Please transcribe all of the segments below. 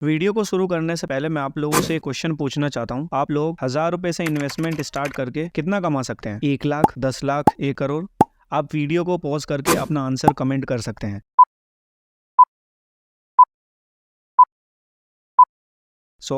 Video को शुरू करने से पहले मैं आप लोगों से एक क्वेश्चन पूछना चाहता हूँ। आप लोग 1000 रुपए से इन्वेस्टमेंट स्टार्ट करके कितना कमा सकते हैं? 1 लाख, 10 लाख, 1 करोड़? आप वीडियो को पॉज करके अपना आंसर कमेंट कर सकते हैं।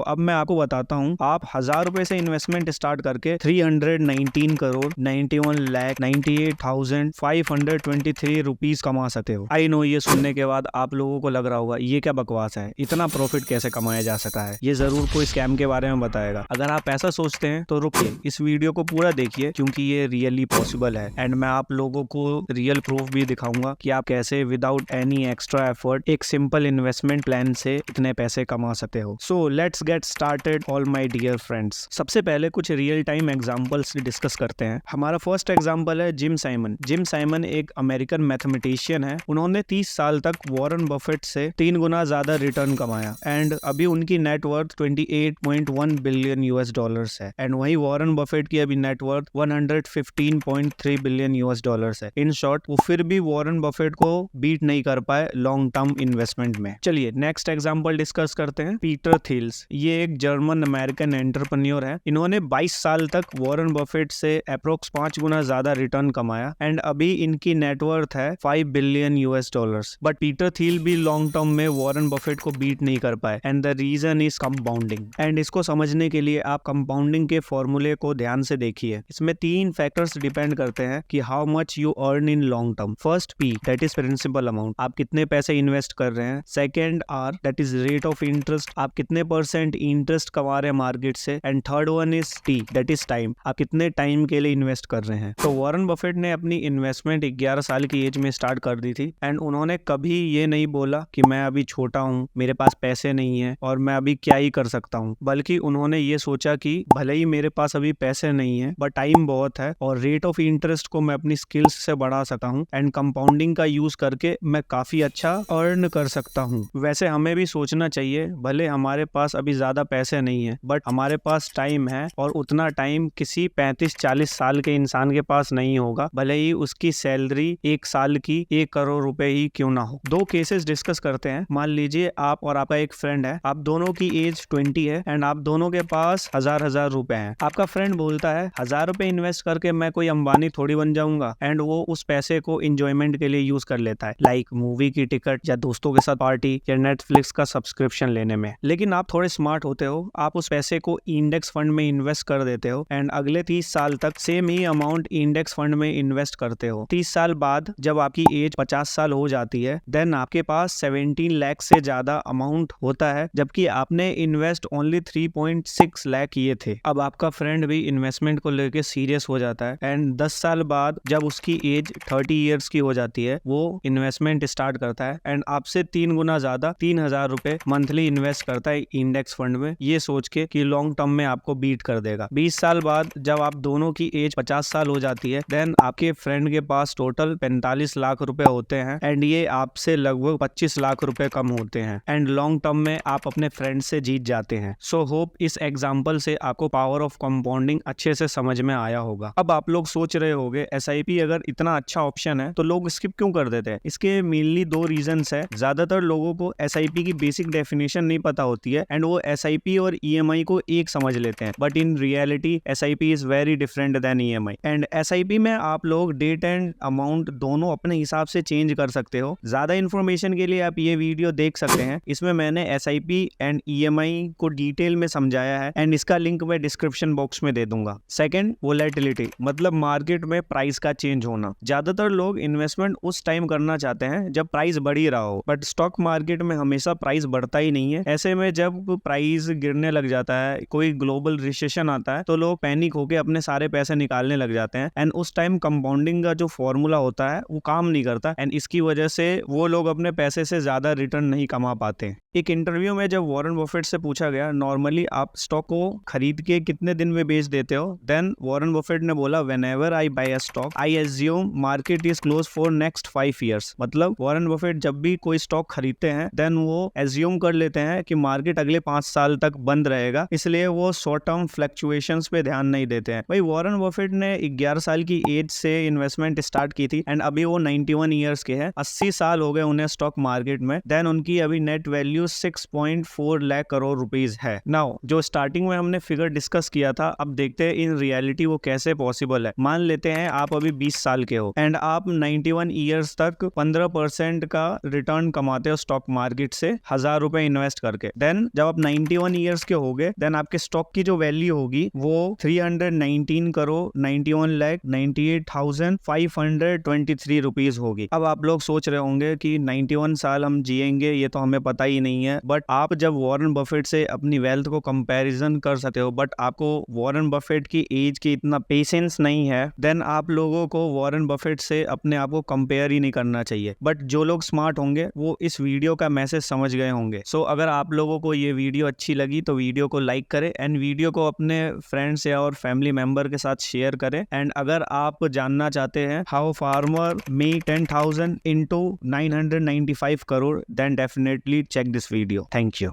अब मैं आपको बताता हूँ, आप 1000 रुपए से इन्वेस्टमेंट स्टार्ट करके 319 करोड़ 91 लाख 98,523 रुपीज कमा सकते हो। आई नो, ये सुनने के बाद आप लोगों को लग रहा होगा ये क्या बकवास है, इतना प्रॉफिट कैसे कमाया जा सकता है, ये जरूर कोई स्कैम के बारे में बताएगा। अगर आप ऐसा सोचते हैं तो रुकिए, इस वीडियो को पूरा देखिए क्योंकि ये रियली पॉसिबल है एंड मैं आप लोगों को रियल प्रूफ भी दिखाऊंगा कि आप कैसे विदाउट एनी एक्स्ट्रा एफर्ट एक सिंपल इन्वेस्टमेंट प्लान से इतने पैसे कमा सकते हो। So let's get started all my dear friends. सबसे पहले कुछ रियल टाइम एग्जांपल्स डिस्कस करते हैं। हमारा फर्स्ट एग्जांपल है जिम साइमन। जिम साइमन एक अमेरिकन मैथमेटिशियन है। उन्होंने 30 साल तक वॉरेन बफेट से 3 गुना ज्यादा रिटर्न कमाया एंड अभी उनकी नेटवर्थ 28.1 बिलियन यूएस डॉलर्स है एंड वही वॉरेन बफेट की अभी नेटवर्थ 115.3 बिलियन यूएस डॉलर्स है। इन शॉर्ट, वो फिर भी वॉरेन बफेट को बीट नहीं कर पाए लॉन्ग टर्म इन्वेस्टमेंट में। चलिए नेक्स्ट एग्जांपल डिस्कस करते हैं। पीटर थिल्स, ये एक जर्मन अमेरिकन एंटरप्रेन्योर है। इन्होंने 22 साल तक वॉरेन बफेट से अप्रोक्स 5 गुना ज्यादा रिटर्न कमाया एंड अभी इनकी नेटवर्थ है 5 billion US dollars. But Peter Thiel भी लॉन्ग टर्म में वॉरेन बफेट को बीट नहीं कर पाए and the reason is compounding. And इसको समझने के लिए आप कंपाउंडिंग के फॉर्मूले को ध्यान से देखिए। इसमें 3 फैक्टर्स डिपेंड करते हैं कि how much you earn in long term. First P, that is principal amount, आप कितने पैसे इन्वेस्ट कर रहे हैं। Second R, that is rate of interest, आप कितने % इंटरेस्ट कमा रहे हैं मार्केट से। And third one is T, that is time, आप कितने टाइम के लिए इन्वेस्ट कर रहे हैं। तो वॉरेन बफेट ने अपनी इन्वेस्टमेंट 11 साल की एज में स्टार्ट कर दी थी एंड उन्होंने कभी ये नहीं बोला कि मैं अभी छोटा हूँ, मेरे पास पैसे नहीं है और मैं अभी क्या ही कर सकता हूँ, बल्कि उन्होंने ये सोचा कि भले ही मेरे पास अभी पैसे नहीं है बट टाइम बहुत है और रेट ऑफ इंटरेस्ट को मैं अपनी स्किल्स से बढ़ा सकता हूँ एंड कंपाउंडिंग का यूज करके मैं काफी अच्छा अर्न कर सकता हूँ। वैसे हमें भी सोचना चाहिए, भले हमारे पास अभी ज्यादा पैसे नहीं है बट हमारे पास टाइम है और उतना टाइम किसी 35-40 साल के इंसान के पास नहीं होगा, भले ही उसकी सैलरी 1 साल की 1 करोड़ रुपए ही क्यों ना हो। 2 केसेस डिस्कस करते हैं। मान लीजिए आप और आपका एक फ्रेंड है, आप दोनों की एज 20 है एंड आप दोनों के पास हजार रुपए हैं। आपका फ्रेंड बोलता है 1000 रुपए इन्वेस्ट करके मैं कोई अंबानी थोड़ी बन जाऊंगा एंड वो उस पैसे को इंजॉयमेंट के लिए यूज कर लेता है, लाइक मूवी की टिकट या दोस्तों के साथ पार्टी या नेटफ्लिक्स का सब्सक्रिप्शन लेने में। लेकिन आप थोड़े स्मार्ट होते हो, आप उस पैसे को इंडेक्स फंड में इन्वेस्ट कर देते हो एंड अगले 30 साल तक सेम ही अमाउंट इंडेक्स फंड में इन्वेस्ट करते हो। 30 साल बाद जब आपकी एज 50 साल हो जाती है देन आपके पास 17 लाख से ज्यादा अमाउंट होता है, जबकि आपने इन्वेस्ट ओनली 3.6 लाख किए थे। अब आपका फ्रेंड भी इन्वेस्टमेंट को लेके सीरियस हो जाता है एंड 10 साल बाद जब उसकी एज 30 ईयर्स की हो जाती है वो इन्वेस्टमेंट स्टार्ट करता है एंड आपसे 3 गुना ज्यादा 3000 रुपए मंथली इन्वेस्ट करता है इंडेक्स फंड में, ये सोच के कि लॉन्ग टर्म में आपको बीट कर देगा। 20 साल बाद जब आप दोनों की एज 50 साल हो जाती है देन आपके फ्रेंड के पास टोटल 45 लाख रुपए होते हैं एंड ये आपसे लगभग 25 लाख रुपए कम होते हैं एंड लॉन्ग टर्म में आप अपने फ्रेंड से जीत जाते हैं। सो होप इस एग्जांपल से आपको पावर ऑफ कंपाउंडिंग अच्छे से समझ में आया होगा। अब आप लोग सोच रहे होंगे SIP अगर इतना अच्छा ऑप्शन है तो लोग स्किप क्यों कर देते हैं। इसके मेनली 2 रीजंस है। ज्यादातर लोगों को SIP की बेसिक डेफिनेशन नहीं पता होती है एंड वो SIP और EMI को एक समझ लेते हैं, but in reality SIP is very different than EMI। And SIP में आप लोग डेट एंड अमाउंट दोनों अपने हिसाब से चेंज कर सकते हो। ज्यादा इन्फॉर्मेशन के लिए आप ये वीडियो देख सकते हैं, इसमें मैंने SIP एंड EMI को डिटेल में समझाया है एंड इसका लिंक मैं डिस्क्रिप्शन बॉक्स में दे दूंगा। सेकंड, वोलेटिलिटी, मतलब मार्केट में प्राइस का चेंज होना। ज्यादातर लोग इन्वेस्टमेंट उस टाइम करना चाहते हैं जब प्राइस बढ़ ही रहा हो, बट स्टॉक मार्केट में हमेशा प्राइस बढ़ता ही नहीं है। ऐसे में जब प्राइस गिरने लग जाता है, कोई ग्लोबल रिसेशन आता है, तो लोग पैनिक होकर अपने सारे पैसे निकालने लग जाते हैं एंड उस टाइम कंपाउंडिंग का जो फॉर्मूला होता है वो काम नहीं करता एंड इसकी वजह से वो लोग अपने पैसे से ज्यादा रिटर्न नहीं कमा पाते। एक इंटरव्यू में जब वॉरेन बफेट से पूछा गया नॉर्मली आप स्टॉक को खरीद के कितने दिन में बेच देते हो, देन वॉरेन बफेट ने बोला whenever I buy a stock I assume market is close for next 5 years. मतलब वॉरेन बफेट जब भी कोई स्टॉक खरीदते हैं देन वो एज्यूम कर लेते हैं कि मार्केट अगले 5 साल तक बंद रहेगा, इसलिए वो शॉर्ट टर्म फ्लक्चुएशंस पे ध्यान नहीं देते हैं। भाई वॉरेन बफेट ने 11 साल की एज से इन्वेस्टमेंट स्टार्ट की थी एंड अभी वो 91 ईयर्स के हैं। 80 साल हो गए उन्हें स्टॉक मार्केट में। देन उनकी अभी net value 6.4 lakh crore rupees है। नाउ जो स्टार्टिंग में हमने फिगर डिस्कस किया था, अब देखते हैं इन रियलिटी वो कैसे पॉसिबल है। मान लेते हैं आप अभी 20 साल के हो एंड आप 91 ईयर्स तक 15% का रिटर्न कमाते हो स्टॉक मार्केट से 1000 रुपए इन्वेस्ट करके। देन जब आप 91 ईयर्स के हो गए, देन आपके स्टॉक की जो वैल्यू होगी वो 319 करोड़ 91,98,523 रुपीज होगी। अब आप लोग सोच रहे होंगे कि 91 साल हम जिएंगे, ये तो हमें पता ही नहीं है। बट आप जब वॉरेन बफेट से अपनी वेल्थ को कंपैरिजन कर सकते हो, बट आपको वॉरेन बफेट की एज की इतना पेशेंस नहीं है, देन आप लोगों को वॉरेन बफेट से अपने आप को कंपेयर ही नहीं करना चाहिए। बट जो लोग स्मार्ट होंगे वो इस वीडियो का मैसेज समझ गए होंगे। सो अगर आप लोगों को ये वीडियो अच्छी लगी तो वीडियो को लाइक करें एंड वीडियो को अपने फ्रेंड्स या और फैमिली मेंबर के साथ शेयर करें। एंड अगर आप जानना चाहते हैं how farmer make 10,000 into 995 crore, then definitely check this video. Thank you.